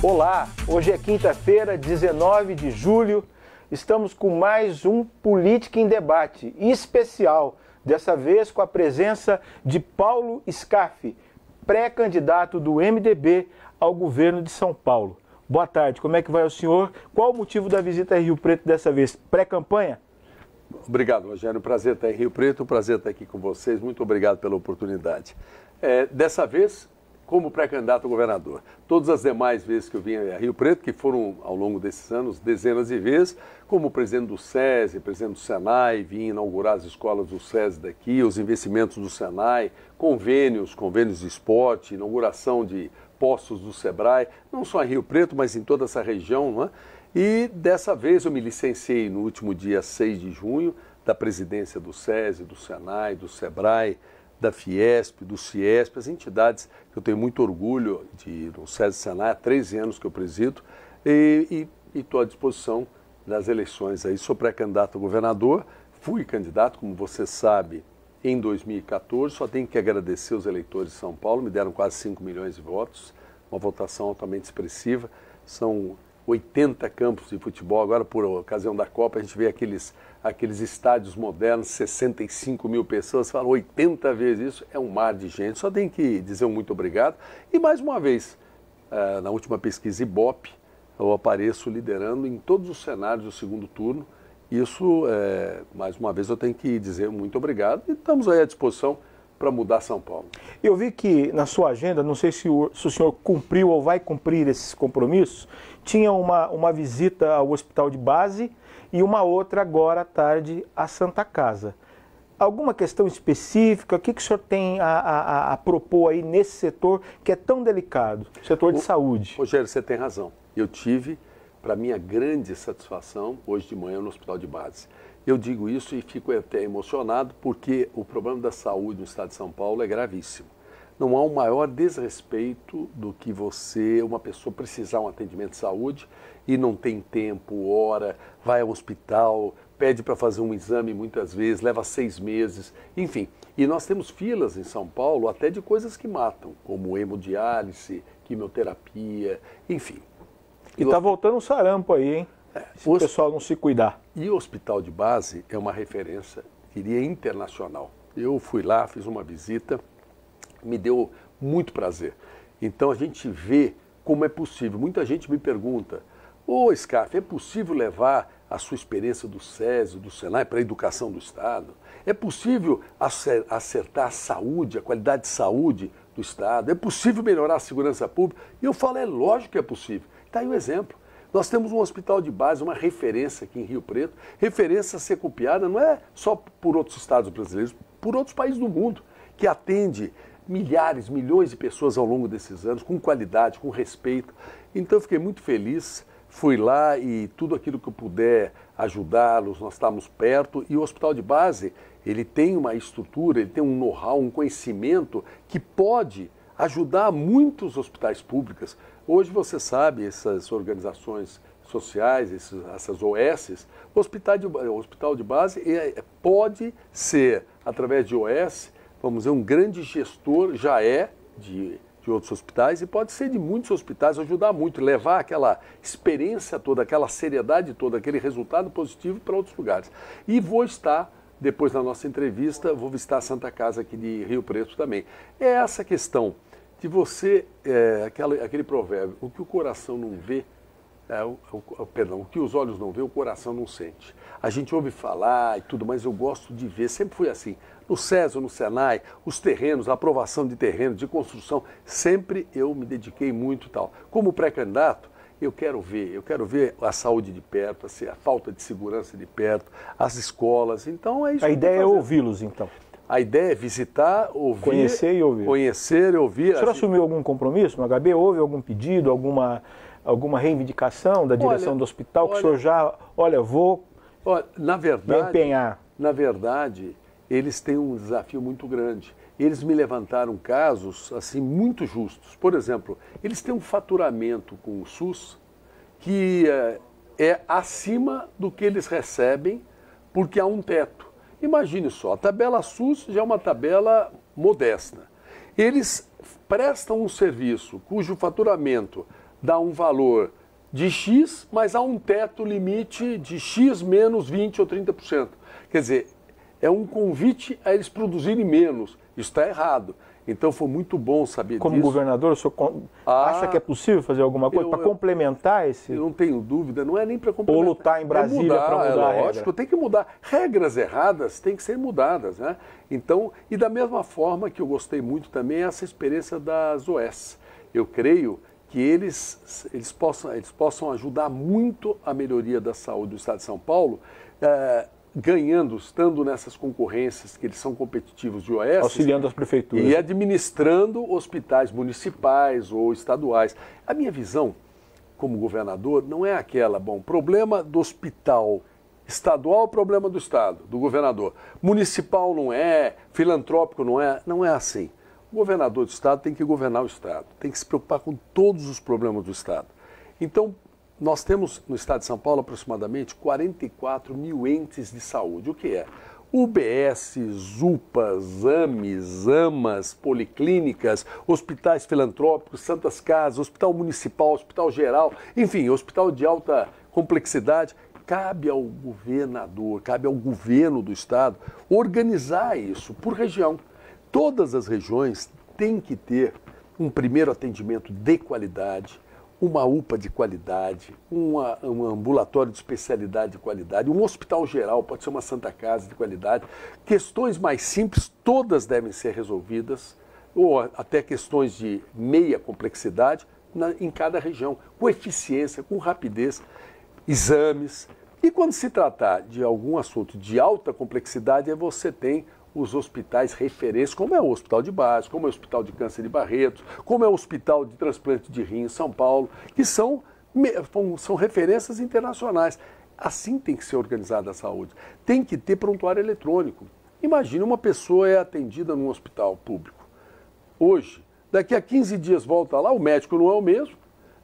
Olá, hoje é quinta-feira, 19 de julho, estamos com mais um Política em Debate especial, dessa vez com a presença de Paulo Scaff, pré-candidato do MDB ao governo de São Paulo. Boa tarde, como é que vai o senhor? Qual o motivo da visita a Rio Preto dessa vez? Pré-campanha? Obrigado, Rogério. Prazer estar em Rio Preto, prazer estar aqui com vocês. Muito obrigado pela oportunidade. Dessa vez, como pré-candidato a governador. Todas as demais vezes que eu vim a Rio Preto, que foram ao longo desses anos dezenas de vezes, como presidente do SESI, presidente do Senai, vim inaugurar as escolas do SESI daqui, os investimentos do Senai, convênios de esporte, inauguração de postos do Sebrae, não só em Rio Preto, mas em toda essa região, não é? E dessa vez eu me licenciei no último dia 6 de junho da presidência do SESI, do Senai, do Sebrae, da Fiesp, do Ciesp, as entidades que eu tenho muito orgulho de no SESI Senai, há 13 anos que eu presido, e estou à disposição das eleições aí. Sou pré-candidato a governador, fui candidato, como você sabe, em 2014, só tenho que agradecer os eleitores de São Paulo, me deram quase 5 milhões de votos, uma votação altamente expressiva, são 80 campos de futebol, agora por ocasião da Copa a gente vê aqueles estádios modernos, 65 mil pessoas, falam 80 vezes isso, é um mar de gente, só tem que dizer um muito obrigado. E mais uma vez, na última pesquisa Ibope, eu apareço liderando em todos os cenários do segundo turno, isso, mais uma vez, eu tenho que dizer muito obrigado e estamos aí à disposição para mudar São Paulo. Eu vi que na sua agenda, não sei se o senhor cumpriu ou vai cumprir esses compromissos, tinha uma visita ao hospital de base e uma outra agora à tarde à Santa Casa. Alguma questão específica? O que o senhor tem a propor aí nesse setor que é tão delicado, setor de saúde? Rogério, você tem razão. Eu tive, para minha grande satisfação, hoje de manhã no hospital de base. Eu digo isso e fico até emocionado porque o problema da saúde no estado de São Paulo é gravíssimo. Não há um maior desrespeito do que uma pessoa precisar de um atendimento de saúde e não tem tempo, hora, vai ao hospital, pede para fazer um exame muitas vezes, leva 6 meses, enfim. E nós temos filas em São Paulo até de coisas que matam, como hemodiálise, quimioterapia, enfim. E está voltando um sarampo aí, hein? Se o pessoal não se cuidar. E o hospital de base é uma referência, diria, internacional. Eu fui lá, fiz uma visita, me deu muito prazer. Então a gente vê como é possível. Muita gente me pergunta, Scaff, é possível levar a sua experiência do SESI, do Senai para a educação do Estado? É possível acertar a saúde, a qualidade de saúde do Estado? É possível melhorar a segurança pública? E eu falo, é lógico que é possível. Está aí o exemplo. Nós temos um hospital de base, uma referência aqui em Rio Preto, referência a ser copiada não é só por outros estados brasileiros, por outros países do mundo, que atende milhares, milhões de pessoas ao longo desses anos, com qualidade, com respeito. Então eu fiquei muito feliz, fui lá e tudo aquilo que eu puder ajudá-los, nós estamos perto. E o hospital de base, ele tem uma estrutura, ele tem um know-how, um conhecimento que pode ajudar muitos hospitais públicos. Hoje você sabe, essas organizações sociais, essas OS, o hospital de base pode ser, através de OS, vamos dizer, um grande gestor, já é, de de outros hospitais e pode ser de muitos hospitais, ajudar muito, levar aquela experiência toda, aquela seriedade toda, aquele resultado positivo para outros lugares. E vou estar, depois da nossa entrevista, vou visitar a Santa Casa aqui de Rio Preto também. É essa questão de você, aquele provérbio, o que o coração não vê, o que os olhos não vê, o coração não sente. A gente ouve falar e tudo, mas eu gosto de ver, sempre fui assim. No SESI, no SENAI, os terrenos, a aprovação de terrenos, de construção, sempre eu me dediquei muito e tal. Como pré-candidato, eu quero ver a saúde de perto, a falta de segurança de perto, as escolas, então é isso. A ideia é ouvi-los, então. A ideia é visitar, ouvir... Conhecer e ouvir. Conhecer e ouvir. O senhor assumiu algum compromisso no HB? Houve algum pedido, alguma reivindicação da direção do hospital que o senhor já, vou na verdade, me empenhar? Na verdade, eles têm um desafio muito grande. Eles me levantaram casos assim muito justos. Por exemplo, eles têm um faturamento com o SUS que é acima do que eles recebem porque há um teto. Imagine só, a tabela SUS já é uma tabela modesta. Eles prestam um serviço cujo faturamento dá um valor de X, mas há um teto limite de X menos 20% ou 30%. Quer dizer, é um convite a eles produzirem menos. Isso está errado. Então foi muito bom saber disso. Como governador, o senhor acha que é possível fazer alguma coisa para complementar esse... Eu não tenho dúvida, não é nem para complementar. Ou lutar em Brasília para mudar a regra. Lógico, tem que mudar. Regras erradas têm que ser mudadas, né? Então, e da mesma forma que eu gostei muito também essa experiência das OS. Eu creio que eles possam ajudar muito a melhoria da saúde do Estado de São Paulo, ganhando, estando nessas concorrências que eles são competitivos de OS. Auxiliando as prefeituras. E administrando hospitais municipais ou estaduais. A minha visão, como governador, não é aquela, problema do hospital estadual, problema do Estado, do governador. Municipal não é, filantrópico não é assim. O governador do Estado tem que governar o Estado, tem que se preocupar com todos os problemas do Estado. Então, nós temos no Estado de São Paulo aproximadamente 44 mil entes de saúde. O que é? UBS, UPAs, AMES, AMAs, policlínicas, hospitais filantrópicos, santas casas, hospital municipal, hospital geral, enfim, hospital de alta complexidade. Cabe ao governador, cabe ao governo do Estado organizar isso por região. Todas as regiões têm que ter um primeiro atendimento de qualidade, uma UPA de qualidade, um ambulatório de especialidade de qualidade, um hospital geral, pode ser uma Santa Casa de qualidade. Questões mais simples, todas devem ser resolvidas, ou até questões de meia complexidade em cada região, com eficiência, com rapidez, exames. E quando se tratar de algum assunto de alta complexidade, você tem os hospitais referências, como é o Hospital de Base, como é o Hospital de Câncer de Barretos, como é o Hospital de Transplante de Rim em São Paulo, que são referências internacionais. Assim tem que ser organizada a saúde. Tem que ter prontuário eletrônico. Imagine uma pessoa é atendida num hospital público. Hoje, daqui a 15 dias volta lá, o médico não é o mesmo,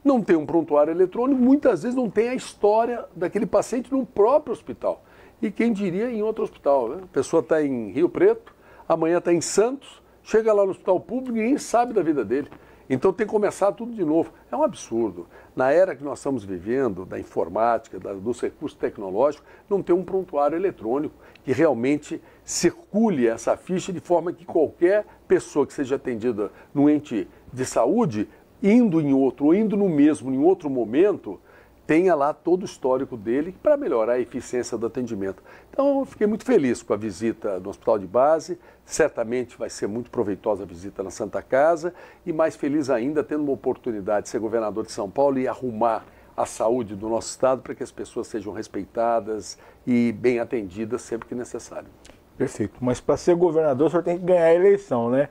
não tem um prontuário eletrônico, muitas vezes não tem a história daquele paciente no próprio hospital. E quem diria em outro hospital, né? A pessoa está em Rio Preto, amanhã está em Santos, chega lá no hospital público e ninguém sabe da vida dele. Então tem que começar tudo de novo. É um absurdo. Na era que nós estamos vivendo, da informática, dos recursos tecnológicos, não tem um prontuário eletrônico que realmente circule essa ficha de forma que qualquer pessoa que seja atendida no ente de saúde, indo em outro, ou indo no mesmo, em outro momento, tenha lá todo o histórico dele para melhorar a eficiência do atendimento. Então, eu fiquei muito feliz com a visita no Hospital de Base, certamente vai ser muito proveitosa a visita na Santa Casa e mais feliz ainda tendo uma oportunidade de ser governador de São Paulo e arrumar a saúde do nosso estado para que as pessoas sejam respeitadas e bem atendidas sempre que necessário. Perfeito, mas para ser governador o senhor tem que ganhar a eleição, né?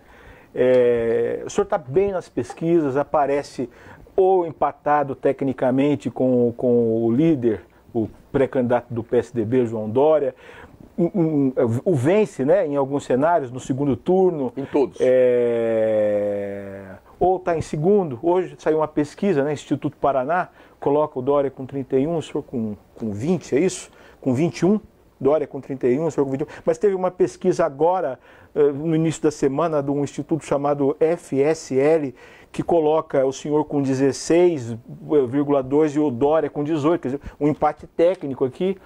O senhor está bem nas pesquisas, aparece ou empatado tecnicamente com o líder, o pré-candidato do PSDB, João Dória, o vence, né, em alguns cenários, no segundo turno. Em todos. Ou está em segundo. Hoje saiu uma pesquisa, né, Instituto Paraná, coloca o Dória com 31, o senhor com 20, é isso? Com 21, Dória com 31, o senhor com 21. Mas teve uma pesquisa agora, no início da semana, de um instituto chamado FSL, que coloca o senhor com 16,2 e o Dória com 18, quer dizer, um empate técnico aqui.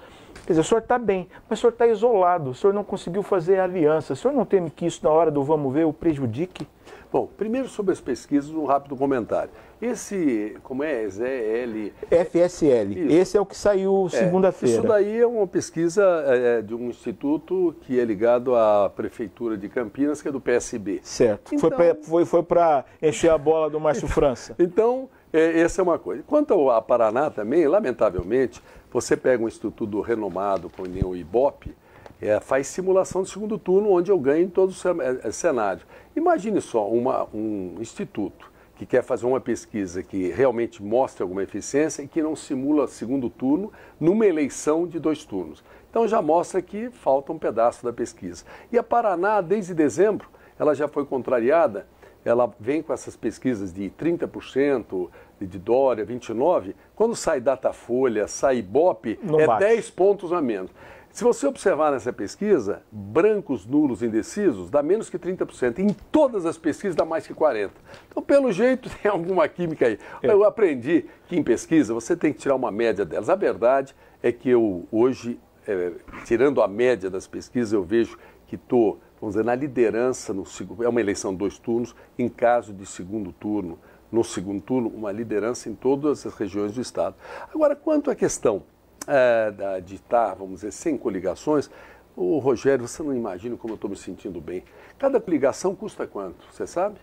Quer dizer, o senhor está bem, mas o senhor está isolado, o senhor não conseguiu fazer aliança. O senhor não teme que isso, na hora do vamos ver, o prejudique? Bom, primeiro sobre as pesquisas, um rápido comentário. Esse, como é? ZL... FSL. Isso. Esse é o que saiu segunda-feira. Isso daí é uma pesquisa de um instituto que é ligado à Prefeitura de Campinas, que é do PSB. Certo. Então, foi para encher a bola do Márcio França. Então, essa é uma coisa. Quanto a Paraná também, lamentavelmente, você pega um instituto renomado, como o Ibope, faz simulação de segundo turno, onde eu ganho em todos os cenários. Imagine só um instituto que quer fazer uma pesquisa que realmente mostre alguma eficiência e que não simula segundo turno numa eleição de 2 turnos. Então já mostra que falta um pedaço da pesquisa. E a Paraná, desde dezembro, ela já foi contrariada, ela vem com essas pesquisas de 30%, de Dória, 29%, quando sai Datafolha, sai Ibope, bate. 10 pontos a menos. Se você observar nessa pesquisa, brancos, nulos, indecisos, dá menos que 30%. Em todas as pesquisas dá mais que 40%. Então, pelo jeito, tem alguma química aí. Eu aprendi que em pesquisa você tem que tirar uma média delas. A verdade é que eu hoje, tirando a média das pesquisas, eu vejo que estou, vamos dizer, na liderança, é uma eleição de 2 turnos, em caso de segundo turno, no segundo turno, uma liderança em todas as regiões do Estado. Agora, quanto à questão de estar, vamos dizer, sem coligações, ô Rogério, você não imagina como eu estou me sentindo bem. Cada coligação custa quanto, você sabe?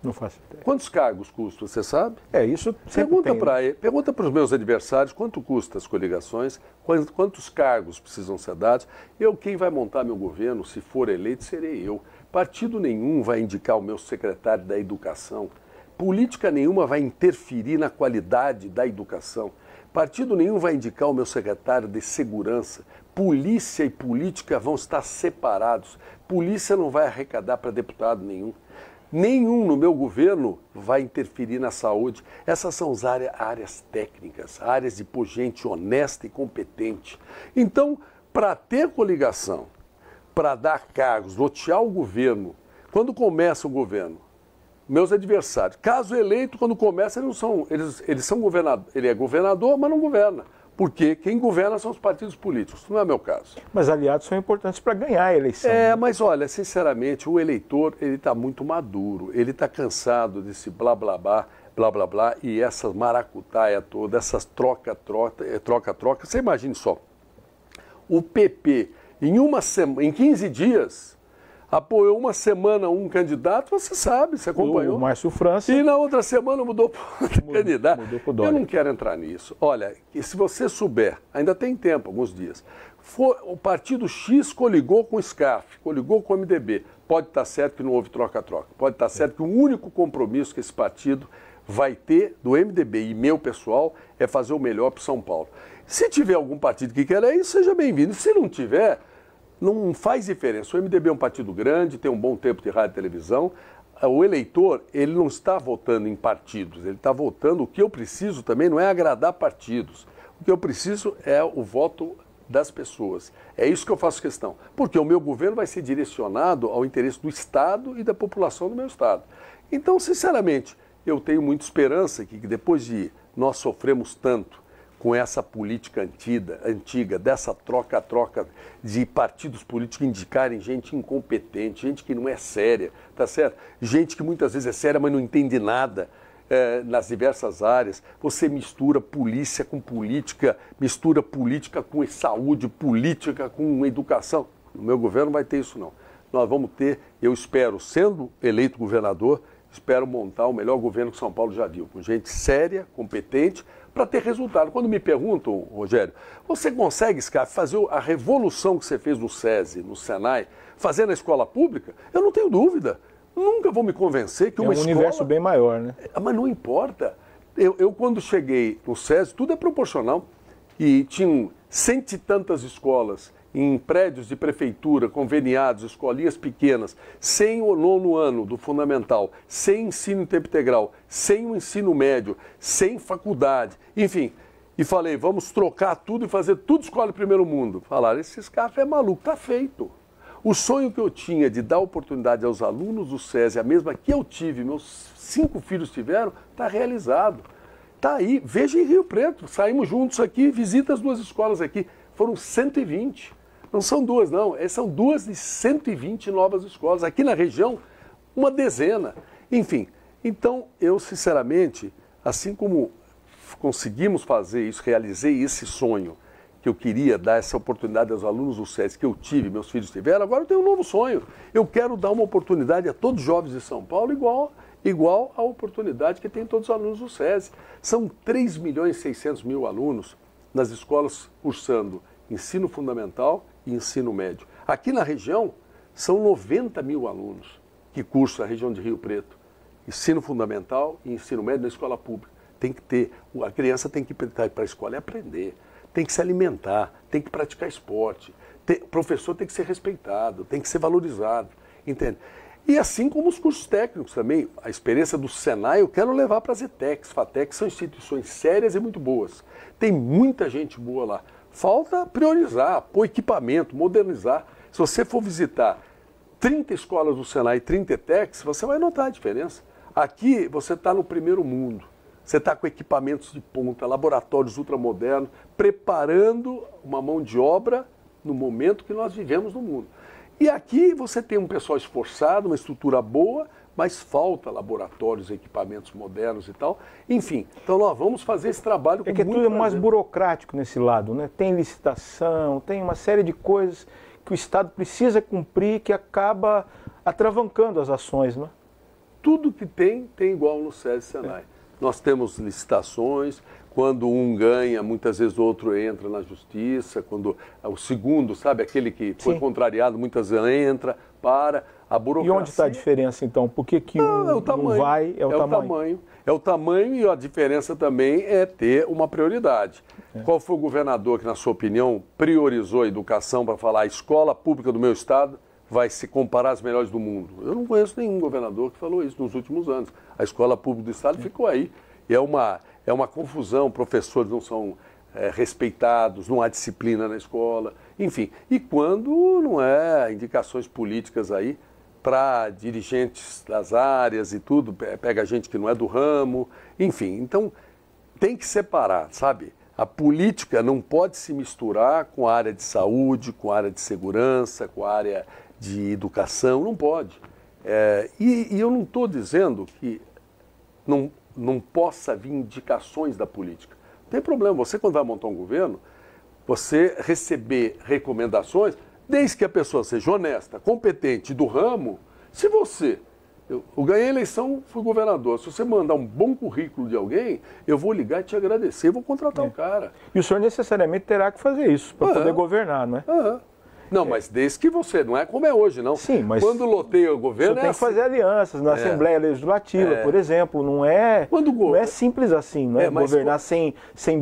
Não faço ideia. Quantos cargos custam, você sabe? Isso Pergunta para os meus adversários quanto custa as coligações, quantos cargos precisam ser dados. Quem vai montar meu governo, se for eleito, serei eu. Partido nenhum vai indicar o meu secretário da Educação. Política nenhuma vai interferir na qualidade da educação. Partido nenhum vai indicar o meu secretário de Segurança. Polícia e política vão estar separados. Polícia não vai arrecadar para deputado nenhum. Nenhum no meu governo vai interferir na saúde. Essas são as áreas técnicas, áreas de pôr gente honesta e competente. Então, para ter coligação, para dar cargos, lotear o governo, quando começa o governo, meus adversários, caso eleito, quando começa, eles são governador, ele é governador, mas não governa. Porque quem governa são os partidos políticos, não é meu caso. Mas aliados são importantes para ganhar a eleição. Mas olha, sinceramente, o eleitor, ele está muito maduro, ele está cansado desse blá, blá, blá, blá, blá, blá, e essas maracutaia toda, essas troca. Você imagine só, o PP, em 15 dias, apoiou uma semana um candidato, você sabe, você acompanhou. O Márcio França. E na outra semana mudou para outro candidato. Mudou pro Dória. Eu não quero entrar nisso. Olha, se você souber, ainda tem tempo, alguns dias, o partido X coligou com o SCAF, coligou com o MDB. Pode estar certo que não houve troca-troca. Pode estar certo que o único compromisso que esse partido vai ter do MDB e meu pessoal é fazer o melhor para São Paulo. Se tiver algum partido que queira isso, seja bem-vindo. Se não tiver, não faz diferença. O MDB é um partido grande, tem um bom tempo de rádio e televisão. O eleitor, ele não está votando em partidos, ele está votando. O que eu preciso também não é agradar partidos. O que eu preciso é o voto das pessoas. É isso que eu faço questão. Porque o meu governo vai ser direcionado ao interesse do Estado e da população do meu Estado. Então, sinceramente, eu tenho muita esperança que depois de nós sofremos tanto com essa política antiga, dessa troca-troca de partidos políticos indicarem gente incompetente, gente que não é séria, tá certo? Gente que muitas vezes é séria, mas não entende nada nas diversas áreas. Você mistura polícia com política, mistura política com saúde, política com educação. No meu governo não vai ter isso, não. Nós vamos ter, eu espero, sendo eleito governador, espero montar o melhor governo que São Paulo já viu, com gente séria, competente, para ter resultado. Quando me perguntam, Rogério, você consegue, SCAF, fazer a revolução que você fez no SESI, no Senai, fazer na escola pública? Eu não tenho dúvida. Nunca vou me convencer que uma escola... É um universo bem maior, né? Mas não importa. Eu quando cheguei no SESI, tudo é proporcional. E tinham 100 e tantas escolas em prédios de prefeitura, conveniados, escolinhas pequenas, sem o 9º ano do fundamental, sem ensino em tempo integral, sem o ensino médio, sem faculdade, enfim. e falei, vamos trocar tudo e fazer tudo escola de primeiro mundo. Falaram, esse SCAF é maluco, está feito. O sonho que eu tinha de dar oportunidade aos alunos do SESI, a mesma que eu tive, meus 5 filhos tiveram, está realizado. Está aí, veja em Rio Preto, saímos juntos aqui, visita as 2 escolas aqui, foram 120. Não são 2 não, são 2 de 120 novas escolas. Aqui na região, uma dezena. Enfim, então eu sinceramente, assim como conseguimos fazer isso, realizei esse sonho, que eu queria dar essa oportunidade aos alunos do SESI que eu tive, meus filhos tiveram, agora eu tenho um novo sonho. Eu quero dar uma oportunidade a todos os jovens de São Paulo igual à oportunidade que tem todos os alunos do SESI. São 3.600.000 alunos nas escolas cursando ensino fundamental e ensino médio. Aqui na região, são 90.000 alunos que cursam a região de Rio Preto, ensino fundamental e ensino médio na escola pública. Tem que ter, a criança tem que ir para a escola e aprender. Tem que se alimentar, tem que praticar esporte, o professor tem que ser respeitado, tem que ser valorizado, entende? E assim como os cursos técnicos também, a experiência do Senai eu quero levar para as ETECs, FATECs, são instituições sérias e muito boas. Tem muita gente boa lá. Falta priorizar, pôr equipamento, modernizar. Se você for visitar 30 escolas do Senai e 30 ETECs, você vai notar a diferença. Aqui você está no primeiro mundo. Você está com equipamentos de ponta, laboratórios ultramodernos, preparando uma mão de obra no momento que nós vivemos no mundo. E aqui você tem um pessoal esforçado, uma estrutura boa, mas falta laboratórios, equipamentos modernos e tal. Enfim, então nós vamos fazer esse trabalho com muito prazer. É que tudo é mais burocrático nesse lado, né? Tem licitação, tem uma série de coisas que o Estado precisa cumprir que acaba atravancando as ações, né? Tudo que tem igual no SESI e Senai. Nós temos licitações, quando um ganha, muitas vezes o outro entra na justiça, quando o segundo, sabe, aquele que foi contrariado, muitas vezes entra, para a burocracia. E onde está a diferença, então? Por que não vai? É o tamanho. É o tamanho e a diferença também é ter uma prioridade. Qual foi o governador que, na sua opinião, priorizou a educação para falar a escola pública do meu estado vai se comparar às melhores do mundo? Eu não conheço nenhum governador que falou isso nos últimos anos. A escola pública do estado ficou aí. E é uma confusão, professores não são respeitados, não há disciplina na escola, enfim. E quando não é indicações políticas aí para dirigentes das áreas e tudo, pega gente que não é do ramo, enfim. Então tem que separar, sabe? A política não pode se misturar com a área de saúde, com a área de segurança, com a área de educação, não pode. E eu não estou dizendo que não possa vir indicações da política. Não tem problema, você quando vai montar um governo, você receber recomendações, desde que a pessoa seja honesta, competente do ramo. Se você, eu ganhei a eleição, fui governador, se você mandar um bom currículo de alguém, eu vou ligar e te agradecer, vou contratar o cara. E o senhor necessariamente terá que fazer isso para poder governar, não é? Não, mas desde que você, não é como é hoje, não. Sim, mas quando loteia o governo você tem que fazer alianças na Assembleia Legislativa, por exemplo. Não é simples assim, não é? Governar sem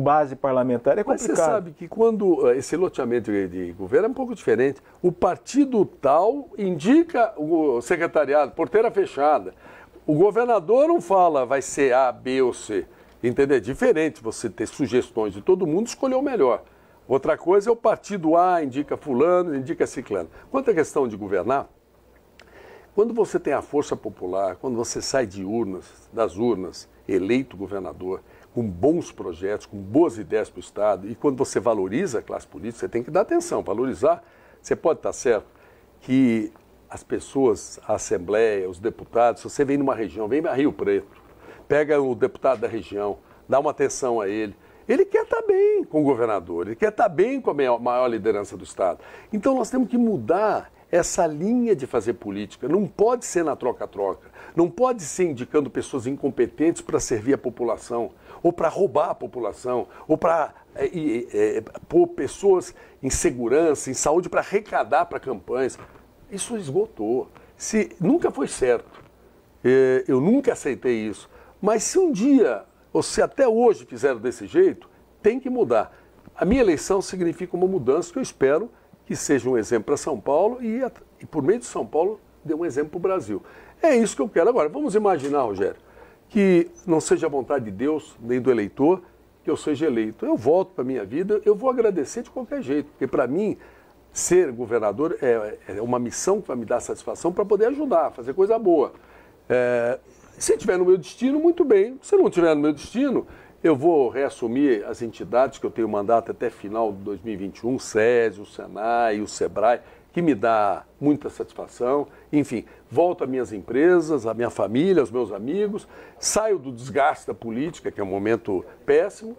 base parlamentar é complicado. Mas você sabe que quando esse loteamento de governo é um pouco diferente. O partido tal indica o secretariado, porteira fechada. O governador não fala vai ser A, B ou C. Entendeu? É diferente você ter sugestões de todo mundo, escolher o melhor. Outra coisa é o partido A indica fulano, indica ciclano. Quanto à questão de governar, quando você tem a força popular, quando você sai das urnas, eleito governador, com bons projetos, com boas ideias para o Estado, e quando você valoriza a classe política, você tem que dar atenção, valorizar. Você pode estar certo que as pessoas, a Assembleia, os deputados, se você vem numa região, vem a Rio Preto, pega o deputado da região, dá uma atenção a ele. Ele quer estar bem com o governador, ele quer estar bem com a maior liderança do Estado. Então nós temos que mudar essa linha de fazer política. Não pode ser na troca-troca. Não pode ser indicando pessoas incompetentes para servir a população, ou para roubar a população, ou para pôr pessoas em segurança, em saúde, para arrecadar para campanhas. Isso esgotou. Nunca foi certo. Eu nunca aceitei isso. Mas se um dia, ou se até hoje fizeram desse jeito, tem que mudar. A minha eleição significa uma mudança que eu espero que seja um exemplo para São Paulo e por meio de São Paulo, dê um exemplo para o Brasil. É isso que eu quero. Agora, vamos imaginar, Rogério, que não seja a vontade de Deus, nem do eleitor, que eu seja eleito. Eu volto para a minha vida, eu vou agradecer de qualquer jeito, porque para mim, ser governador é uma missão que vai me dar satisfação para poder ajudar, fazer coisa boa. Se estiver no meu destino, muito bem. Se não estiver no meu destino, eu vou reassumir as entidades que eu tenho mandato até final de 2021, o SESI, o SENAI, o SEBRAE, que me dá muita satisfação. Enfim, volto às minhas empresas, à minha família, aos meus amigos, saio do desgaste da política, que é um momento péssimo,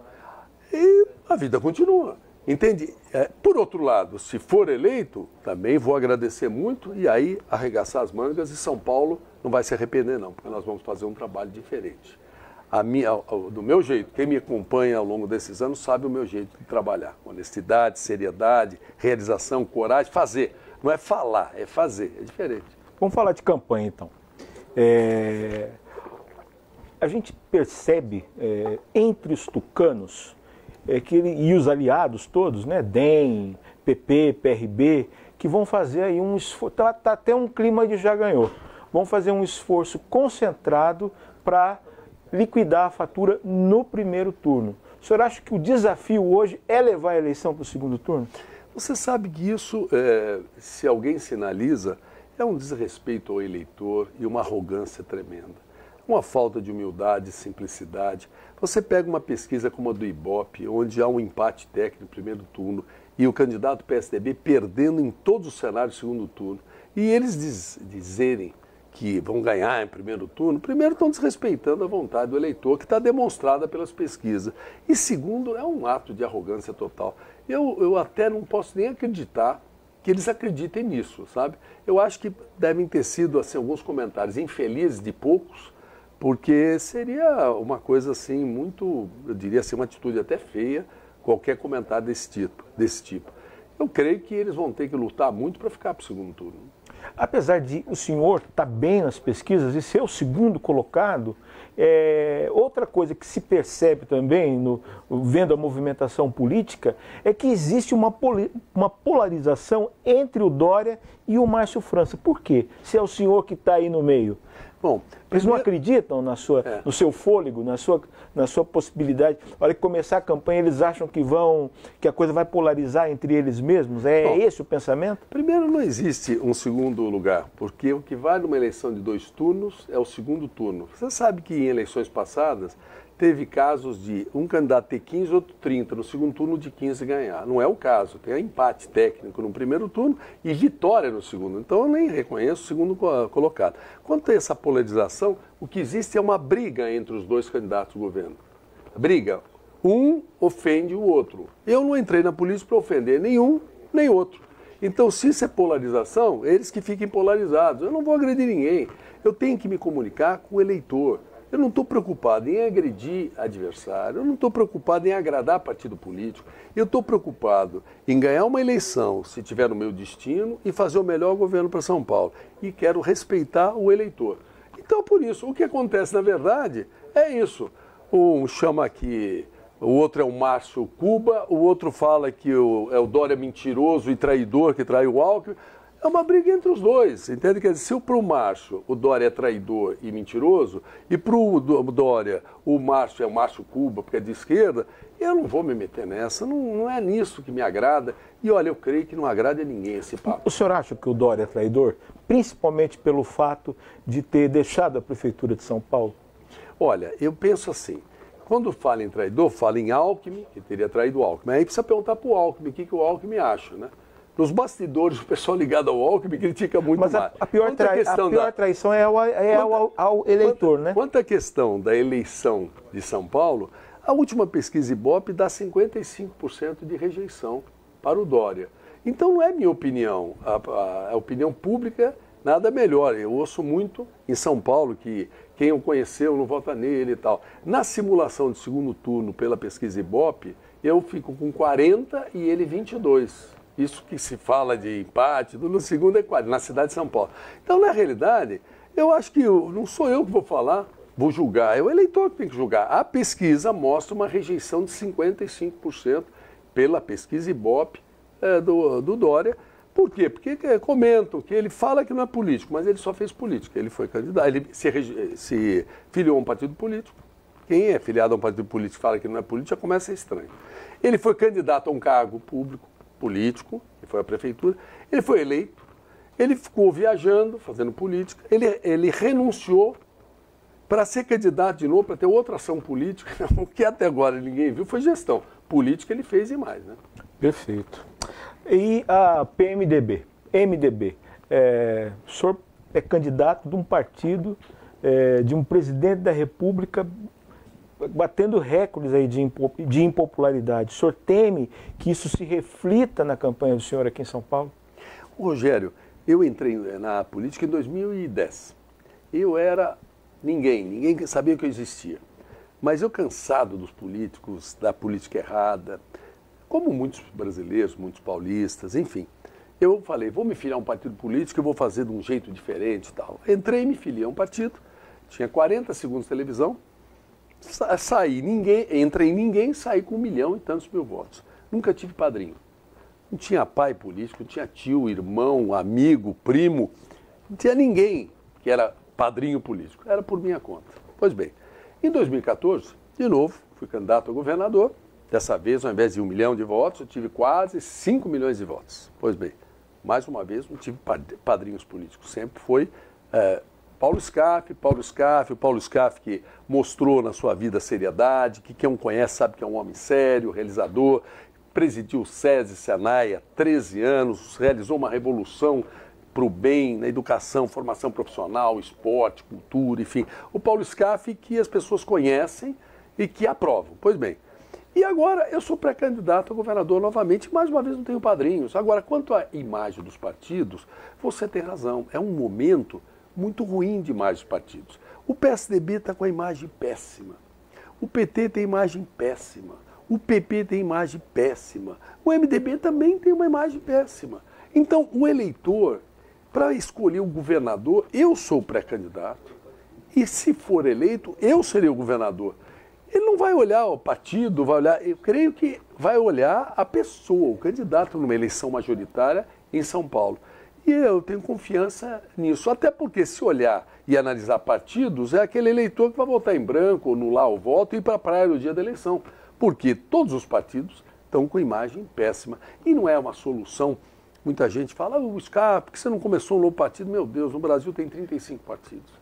e a vida continua. Entende? Por outro lado, se for eleito, também vou agradecer muito e aí arregaçar as mangas, e São Paulo não vai se arrepender não, porque nós vamos fazer um trabalho diferente. Do meu jeito, quem me acompanha ao longo desses anos sabe o meu jeito de trabalhar. Honestidade, seriedade, realização, coragem, fazer. Não é falar, é fazer, é diferente. Vamos falar de campanha então. A gente percebe entre os tucanos e os aliados todos, né, DEM, PP, PRB, que vão fazer aí um esforço, tá até um clima de já ganhou, vão fazer um esforço concentrado para liquidar a fatura no primeiro turno. O senhor acha que o desafio hoje é levar a eleição para o segundo turno? Você sabe que isso, se alguém sinaliza, é um desrespeito ao eleitor e uma arrogância tremenda. Uma falta de humildade, simplicidade. Você pega uma pesquisa como a do Ibope, onde há um empate técnico no primeiro turno e o candidato PSDB perdendo em todos os cenários do segundo turno, e eles dizerem que vão ganhar em primeiro turno, primeiro estão desrespeitando a vontade do eleitor, que está demonstrada pelas pesquisas. E segundo, é um ato de arrogância total. Eu até não posso nem acreditar que eles acreditem nisso, sabe? Eu acho que devem ter sido assim, alguns comentários infelizes de poucos, porque seria uma coisa assim muito, eu diria assim, uma atitude até feia, qualquer comentário desse tipo. Eu creio que eles vão ter que lutar muito para ficar para o segundo turno. Apesar de o senhor estar bem nas pesquisas e ser o segundo colocado, outra coisa que se percebe também, vendo a movimentação política, é que existe uma polarização entre o Dória e o Márcio França. Por quê? Se é o senhor que está aí no meio. Bom, eles não acreditam no seu fôlego, na sua possibilidade. Na hora que começar a campanha, eles acham que a coisa vai polarizar entre eles mesmos? Bom, esse o pensamento? Primeiro, não existe um segundo lugar, porque o que vale numa eleição de 2 turnos é o segundo turno. Você sabe que em eleições passadas teve casos de um candidato ter 15, outro 30, no segundo turno de 15 ganhar. Não é o caso, tem empate técnico no primeiro turno e vitória no segundo. Então eu nem reconheço o segundo colocado. Quanto a essa polarização, o que existe é uma briga entre os dois candidatos do governo. Briga. Um ofende o outro. Eu não entrei na política para ofender nenhum nem outro. Então, se isso é polarização, eles que fiquem polarizados. Eu não vou agredir ninguém. Eu tenho que me comunicar com o eleitor. Eu não estou preocupado em agredir adversário, eu não estou preocupado em agradar partido político, eu estou preocupado em ganhar uma eleição, se tiver no meu destino, e fazer o melhor governo para São Paulo. E quero respeitar o eleitor. Então, por isso, o que acontece, na verdade, é isso. Um chama que o outro é o Márcio Cuba, o outro fala que é o Dória mentiroso e traidor que traiu o Alckmin. É uma briga entre os dois, entende? Quer dizer, se para o Márcio o Dória é traidor e mentiroso, e para o Dória o Márcio é o Márcio Cuba, porque é de esquerda, eu não vou me meter nessa, não é nisso que me agrada. E olha, eu creio que não agrada a ninguém esse papo. O senhor acha que o Dória é traidor, principalmente pelo fato de ter deixado a Prefeitura de São Paulo? Olha, eu penso assim, quando fala em traidor, fala em Alckmin, que teria traído o Alckmin. Aí precisa perguntar para o Alckmin o que o Alckmin acha, né? Nos bastidores, o pessoal ligado ao Alckmin critica muito mais. Mas a pior traição é ao eleitor, né? Quanto à questão da eleição de São Paulo, a última pesquisa Ibope dá 55% de rejeição para o Dória. Então não é minha opinião. A opinião pública, nada melhor. Eu ouço muito em São Paulo que quem o conheceu não vota nele e tal. Na simulação de segundo turno pela pesquisa Ibope, eu fico com 40 e ele 22. Isso que se fala de empate, no segundo é 40, na cidade de São Paulo. Então, na realidade, eu acho que não sou eu que vou falar, vou julgar, é o eleitor que tem que julgar. A pesquisa mostra uma rejeição de 55% pela pesquisa Ibope do Dória. Por quê? Porque comentam que ele fala que não é político, mas ele só fez política. Ele foi candidato, ele se filiou a um partido político Quem é filiado a um partido político e fala que não é político, já começa a ser estranho. Ele foi candidato a um cargo público, político, ele foi à prefeitura, ele foi eleito, ele ficou viajando, fazendo política, ele renunciou para ser candidato de novo, para ter outra ação política, o que até agora ninguém viu foi gestão. Política ele fez e mais, né? Perfeito. E a PMDB, MDB, o senhor é candidato de um partido, de um presidente da República, batendo recordes aí de impopularidade. O senhor teme que isso se reflita na campanha do senhor aqui em São Paulo? Rogério, eu entrei na política em 2010. Eu era ninguém sabia que eu existia. Mas eu, cansado dos políticos, da política errada, como muitos brasileiros, muitos paulistas, enfim, eu falei, vou me filiar a um partido político, eu vou fazer de um jeito diferente e tal. Entrei e me filiei a um partido, tinha 40 segundos de televisão, entrei em ninguém, saí com 1 milhão e tantos mil votos. Nunca tive padrinho. Não tinha pai político, não tinha tio, irmão, amigo, primo, não tinha ninguém que era padrinho político. Era por minha conta. Pois bem, em 2014, de novo, fui candidato a governador. Dessa vez, ao invés de 1 milhão de votos, eu tive quase 5 milhões de votos. Pois bem, mais uma vez, não tive padrinhos políticos. Sempre foi Paulo Scaff, o Paulo Scaff que mostrou na sua vida seriedade, que quem o conhece sabe que é um homem sério, realizador, presidiu o SESI, Senai há 13 anos, realizou uma revolução para o bem, na educação, formação profissional, esporte, cultura, enfim. O Paulo Scaff que as pessoas conhecem e que aprovam. Pois bem, e agora eu sou pré-candidato a governador novamente, mais uma vez não tenho padrinhos. Agora, quanto à imagem dos partidos, você tem razão, é um momento muito ruim de imagem dos partidos. O PSDB está com a imagem péssima, o PT tem imagem péssima, o PP tem imagem péssima, o MDB também tem uma imagem péssima. Então, o eleitor, para escolher o governador, eu sou pré-candidato, e se for eleito, eu serei o governador. Ele não vai olhar o partido, vai olhar, eu creio que vai olhar a pessoa, o candidato numa eleição majoritária em São Paulo. E eu tenho confiança nisso, até porque se olhar e analisar partidos, é aquele eleitor que vai votar em branco, anular o voto e ir para a praia no dia da eleição. Porque todos os partidos estão com imagem péssima. E não é uma solução. Muita gente fala, o Scaff, por que você não começou um novo partido? Meu Deus, no Brasil tem 35 partidos.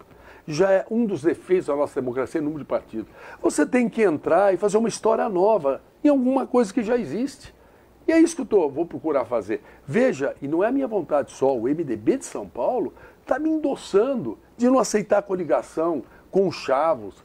Já é um dos defeitos da nossa democracia, o número de partidos. Você tem que entrar e fazer uma história nova em alguma coisa que já existe. E é isso que eu vou procurar fazer. Veja, e não é a minha vontade só, o MDB de São Paulo está me endossando de não aceitar coligação com o Chavos,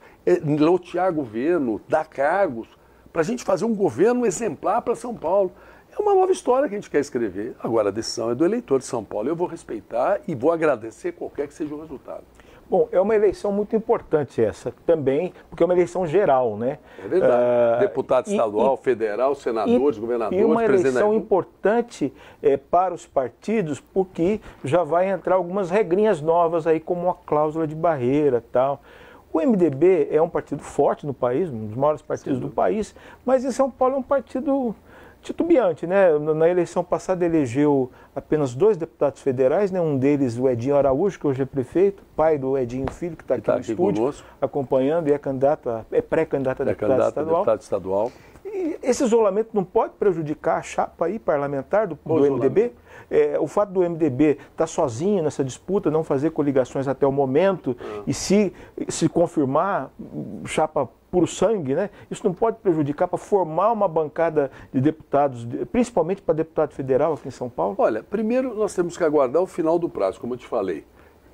lotear governo, dar cargos, para a gente fazer um governo exemplar para São Paulo. É uma nova história que a gente quer escrever. Agora, a decisão é do eleitor de São Paulo. Eu vou respeitar e vou agradecer qualquer que seja o resultado. Bom, é uma eleição muito importante essa também, porque é uma eleição geral, né? É verdade. Deputado estadual, federal, senadores, governadores, e uma presidente. eleição importante para os partidos, porque já vai entrar algumas regrinhas novas aí, como a cláusula de barreira e tal. O MDB é um partido forte no país, um dos maiores partidos do país, mas em São Paulo é um partido titubeante, né? Na eleição passada elegeu apenas 2 deputados federais, né? Um deles o Edinho Araújo, que hoje é prefeito, pai do Edinho Filho, que está aqui no estúdio, conosco, acompanhando, e é pré-candidato a deputado estadual. E esse isolamento não pode prejudicar a chapa aí parlamentar do MDB? O fato do MDB estar sozinho nessa disputa, não fazer coligações até o momento, e se confirmar chapa puro sangue, né? Isso não pode prejudicar para formar uma bancada de deputados, principalmente para deputado federal aqui em São Paulo? Olha, primeiro nós temos que aguardar o final do prazo, como eu te falei.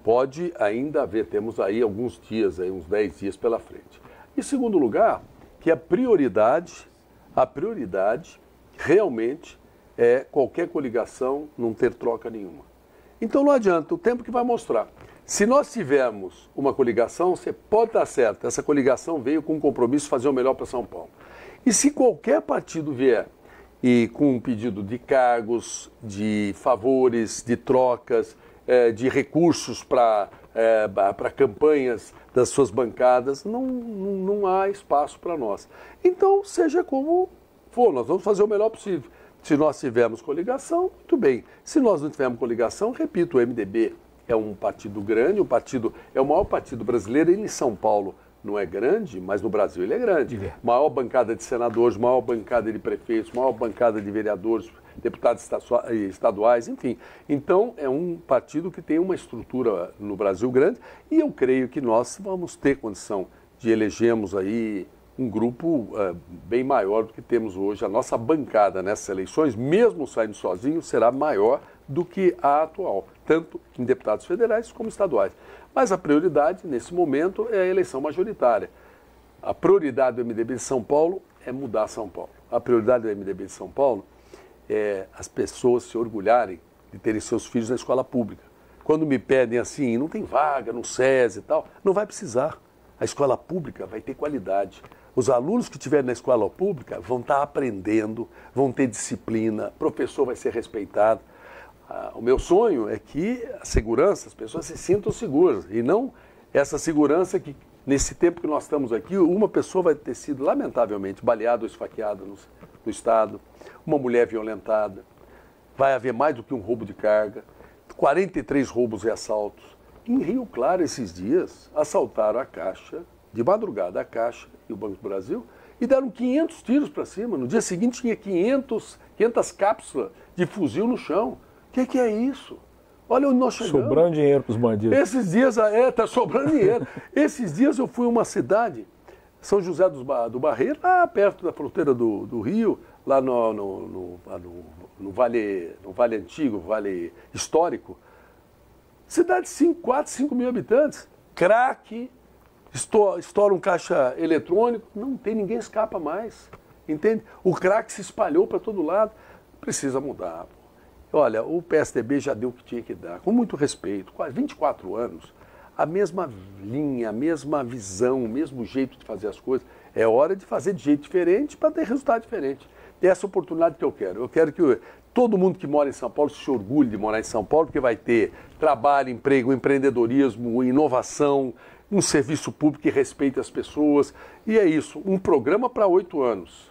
Pode ainda haver, temos aí alguns dias, aí, uns 10 dias pela frente. Em segundo lugar, que a prioridade realmente é qualquer coligação não ter troca nenhuma. Então não adianta, o tempo que vai mostrar. Se nós tivermos uma coligação, você pode estar certo, essa coligação veio com um compromisso de fazer o melhor para São Paulo. E se qualquer partido vier e com um pedido de cargos, de favores, de trocas, de recursos para campanhas das suas bancadas, não há espaço para nós. Então, seja como for, nós vamos fazer o melhor possível. Se nós tivermos coligação, muito bem. Se nós não tivermos coligação, repito, o MDB é um partido grande, é o maior partido brasileiro. Ele em São Paulo não é grande, mas no Brasil ele é grande. Maior bancada de senadores, maior bancada de prefeitos, maior bancada de vereadores, deputados estaduais, enfim. Então, é um partido que tem uma estrutura no Brasil grande e eu creio que nós vamos ter condição de elegermos aí um grupo bem maior do que temos hoje. A nossa bancada nessas eleições, mesmo saindo sozinho, será maior do que a atual, tanto em deputados federais como estaduais. Mas a prioridade, nesse momento, é a eleição majoritária. A prioridade do MDB de São Paulo é mudar São Paulo. A prioridade do MDB de São Paulo é as pessoas se orgulharem de terem seus filhos na escola pública. Quando me pedem assim, não tem vaga no SESI e tal, não vai precisar. A escola pública vai ter qualidade. Os alunos que estiverem na escola pública vão estar aprendendo, vão ter disciplina, o professor vai ser respeitado. O meu sonho é que a segurança, as pessoas se sintam seguras e não essa segurança que, nesse tempo que nós estamos aqui, uma pessoa vai ter sido lamentavelmente baleada ou esfaqueada no estado, uma mulher violentada, vai haver mais do que um roubo de carga, 43 roubos e assaltos. Em Rio Claro, esses dias, assaltaram a Caixa, de madrugada a Caixa e o Banco do Brasil, e deram 500 tiros para cima. No dia seguinte tinha 500 cápsulas de fuzil no chão. O que é isso? Olha onde nós chegamos. Sobrando dinheiro para os bandidos. Esses dias, está sobrando dinheiro. Esses dias eu fui a uma cidade, São José do Barreiro, lá perto da fronteira do Rio, lá no Vale Antigo, Vale Histórico. Cidade de 4, 5 mil habitantes. Crack, estoura um caixa eletrônico, não tem, ninguém escapa mais. Entende? O crack se espalhou para todo lado. Precisa mudar. Olha, o PSDB já deu o que tinha que dar, com muito respeito, quase 24 anos, a mesma linha, a mesma visão, o mesmo jeito de fazer as coisas. É hora de fazer de jeito diferente para ter resultado diferente. E essa oportunidade que eu quero. Eu quero que todo mundo que mora em São Paulo se orgulhe de morar em São Paulo, porque vai ter trabalho, emprego, empreendedorismo, inovação, um serviço público que respeite as pessoas. E é isso, um programa para 8 anos.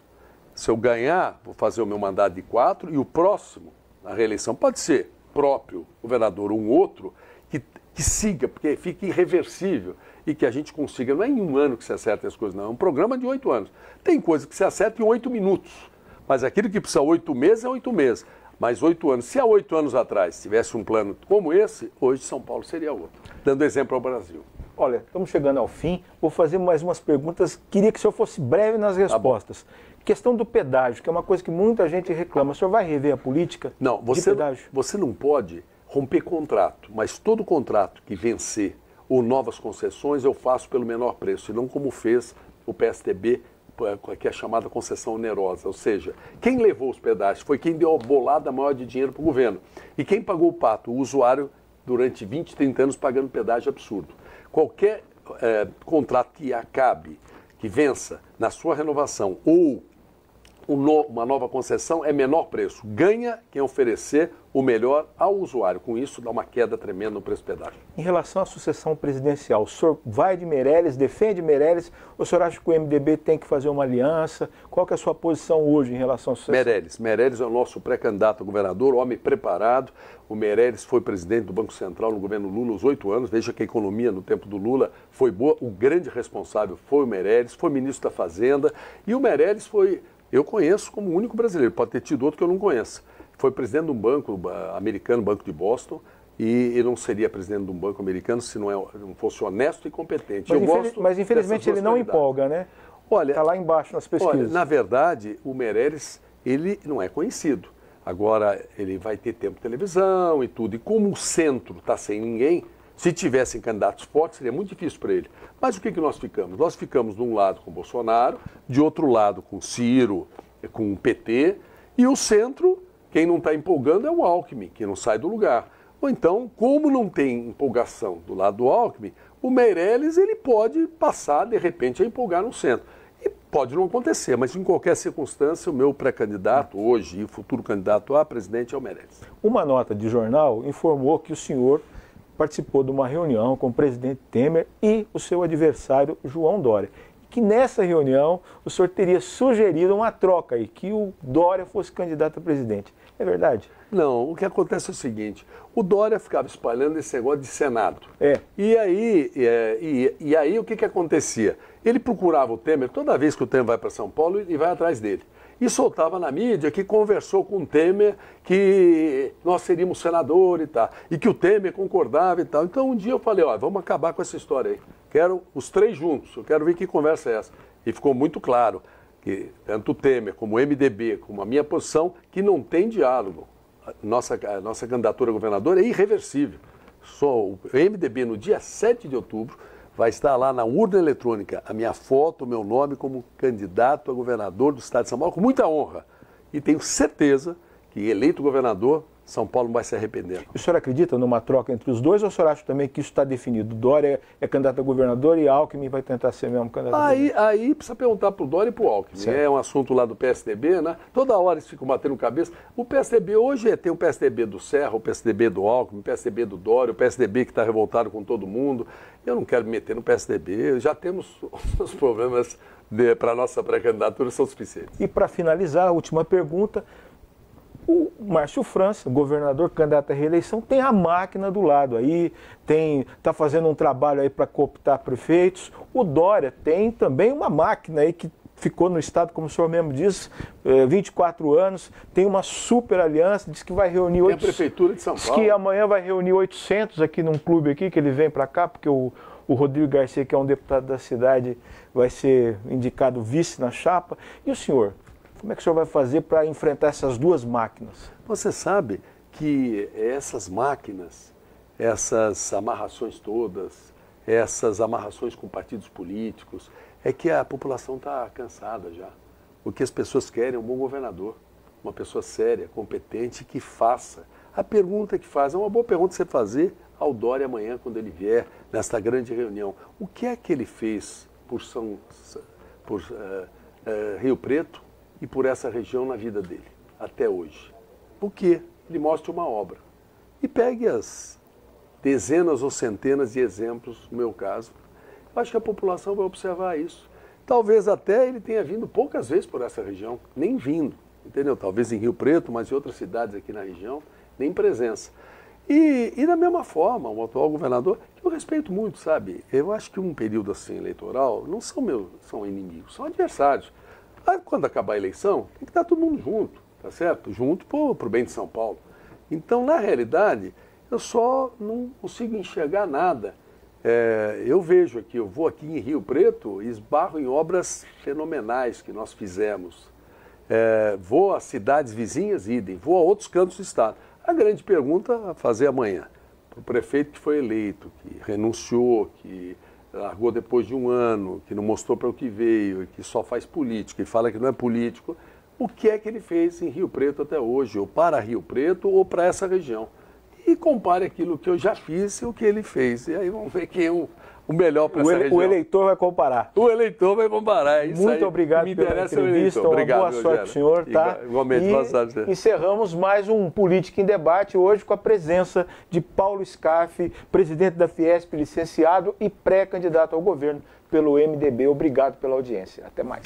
Se eu ganhar, vou fazer o meu mandato de 4 e o próximo, a reeleição, pode ser próprio governador ou um outro, que siga, porque fica irreversível e que a gente consiga, não é em um ano que se acerta as coisas, não, é um programa de 8 anos. Tem coisa que se acerta em 8 minutos, mas aquilo que precisa 8 meses é 8 meses, mas 8 anos. Se há 8 anos atrás tivesse um plano como esse, hoje São Paulo seria outro, dando exemplo ao Brasil. Olha, estamos chegando ao fim, vou fazer mais umas perguntas, queria que o senhor fosse breve nas respostas. Questão do pedágio, que é uma coisa que muita gente reclama. O senhor vai rever a política de pedágio? Você não pode romper contrato, mas todo contrato que vencer ou novas concessões eu faço pelo menor preço, e não como fez o PSDB, que é a chamada concessão onerosa. Ou seja, quem levou os pedágios foi quem deu a bolada maior de dinheiro para o governo. E quem pagou o pato? O usuário, durante 20, 30 anos, pagando pedágio absurdo. Qualquer contrato que acabe, que vença na sua renovação ou uma nova concessão é menor preço. Ganha quem oferecer o melhor ao usuário. Com isso, dá uma queda tremenda no preço do pedágio. Em relação à sucessão presidencial, o senhor vai de Meirelles, defende Meirelles, ou o senhor acha que o MDB tem que fazer uma aliança? Qual que é a sua posição hoje em relação à sucessão? Meirelles é o nosso pré-candidato a governador, homem preparado. O Meirelles foi presidente do Banco Central no governo Lula aos 8 anos. Veja que a economia no tempo do Lula foi boa. O grande responsável foi o Meirelles, foi ministro da Fazenda. E o Meirelles foi... Eu conheço como o único brasileiro, pode ter tido outro que eu não conheço. Foi presidente de um banco americano, Banco de Boston, e ele não seria presidente de um banco americano se não fosse honesto e competente. Mas infelizmente ele não empolga, né? Olha, está lá embaixo nas pesquisas. Olha, na verdade, o Meirelles, ele não é conhecido. Agora, ele vai ter tempo de televisão e tudo. E como o centro está sem ninguém, se tivessem candidatos fortes, seria muito difícil para ele. Mas o que nós ficamos? Nós ficamos de um lado com o Bolsonaro, de outro lado com o Ciro, com o PT, e o centro, quem não está empolgando é o Alckmin, que não sai do lugar. Ou então, como não tem empolgação do lado do Alckmin, o Meirelles ele pode passar, de repente, a empolgar no centro. E pode não acontecer, mas em qualquer circunstância, o meu pré-candidato hoje e o futuro candidato a presidente é o Meirelles. Uma nota de jornal informou que o senhor participou de uma reunião com o presidente Temer e o seu adversário João Dória. que nessa reunião o senhor teria sugerido uma troca aí, que o Dória fosse candidato a presidente. É verdade? Não, o que acontece é o seguinte, o Dória ficava espalhando esse negócio de Senado. É. E aí o que acontecia? Ele procurava o Temer, toda vez que o Temer vai para São Paulo, ele vai atrás dele. E soltava na mídia que conversou com o Temer que nós seríamos senador e tal. E que o Temer concordava e tal. Então um dia eu falei, ó, vamos acabar com essa história aí. Quero os três juntos, eu quero ver que conversa é essa. E ficou muito claro que tanto o Temer como o MDB, como a minha posição, que não tem diálogo. A nossa candidatura a governador é irreversível. Só o MDB no dia 7 de outubro vai estar lá na urna eletrônica a minha foto, o meu nome como candidato a governador do estado de São Paulo, com muita honra. E tenho certeza que, eleito governador, São Paulo não vai se arrepender. O senhor acredita numa troca entre os dois ou o senhor acha também que isso está definido? Dória é candidato a governador e Alckmin vai tentar ser mesmo candidato a governador? Aí precisa perguntar para o Dória e para o Alckmin. Certo. É um assunto lá do PSDB, né? Toda hora eles ficam batendo cabeça. O PSDB hoje tem o PSDB do Serra, o PSDB do Alckmin, o PSDB do Dória, o PSDB que está revoltado com todo mundo. Eu não quero me meter no PSDB, já temos os problemas para a nossa pré-candidatura, são suficientes. E para finalizar, a última pergunta. O Márcio França, governador candidato à reeleição, tem a máquina do lado aí, está fazendo um trabalho aí para cooptar prefeitos. O Dória tem também uma máquina aí que ficou no estado, como o senhor mesmo diz, 24 anos, tem uma super aliança, diz que vai reunir... Tem a Prefeitura de São Paulo. Diz que amanhã vai reunir 800 aqui num clube aqui, que ele vem para cá, porque o Rodrigo Garcia, que é um deputado da cidade, vai ser indicado vice na chapa. E o senhor? Como é que o senhor vai fazer para enfrentar essas duas máquinas? Você sabe que essas máquinas, essas amarrações todas, essas amarrações com partidos políticos, é que a população está cansada já. O que as pessoas querem é um bom governador, uma pessoa séria, competente, que faça. A pergunta que faz é uma boa pergunta você fazer ao Dória amanhã, quando ele vier nesta grande reunião. O que é que ele fez por Rio Preto e por essa região na vida dele, até hoje? O que? Ele mostre uma obra. E pegue as dezenas ou centenas de exemplos, no meu caso. Eu acho que a população vai observar isso. Talvez até ele tenha vindo poucas vezes por essa região, nem vindo, entendeu? Talvez em Rio Preto, mas em outras cidades aqui na região, nem presença. E da mesma forma, o atual governador, que eu respeito muito, sabe? Eu acho que um período assim eleitoral não são inimigos, são adversários. Aí, quando acabar a eleição, tem que estar todo mundo junto, tá certo? Junto para o bem de São Paulo. Então, na realidade, eu só não consigo enxergar nada. Eu vejo aqui, eu vou aqui em Rio Preto e esbarro em obras fenomenais que nós fizemos. Vou a cidades vizinhas, idem, vou a outros cantos do estado. A grande pergunta a fazer amanhã, para o prefeito que foi eleito, que renunciou, que largou depois de um ano, que não mostrou para o que veio, que só faz política e fala que não é político, o que é que ele fez em Rio Preto até hoje, ou para Rio Preto, ou para essa região. E compare aquilo que eu já fiz e o que ele fez. E aí vamos ver quem é o melhor para essa região. O eleitor vai comparar. O eleitor vai comparar. Isso muito aí, obrigado pela entrevista. Obrigado, uma boa sorte para o senhor. Tá? Igualmente, boa sorte. Encerramos mais um Política em Debate, hoje com a presença de Paulo Scarfe, presidente da Fiesp, licenciado e pré-candidato ao governo pelo MDB. Obrigado pela audiência. Até mais.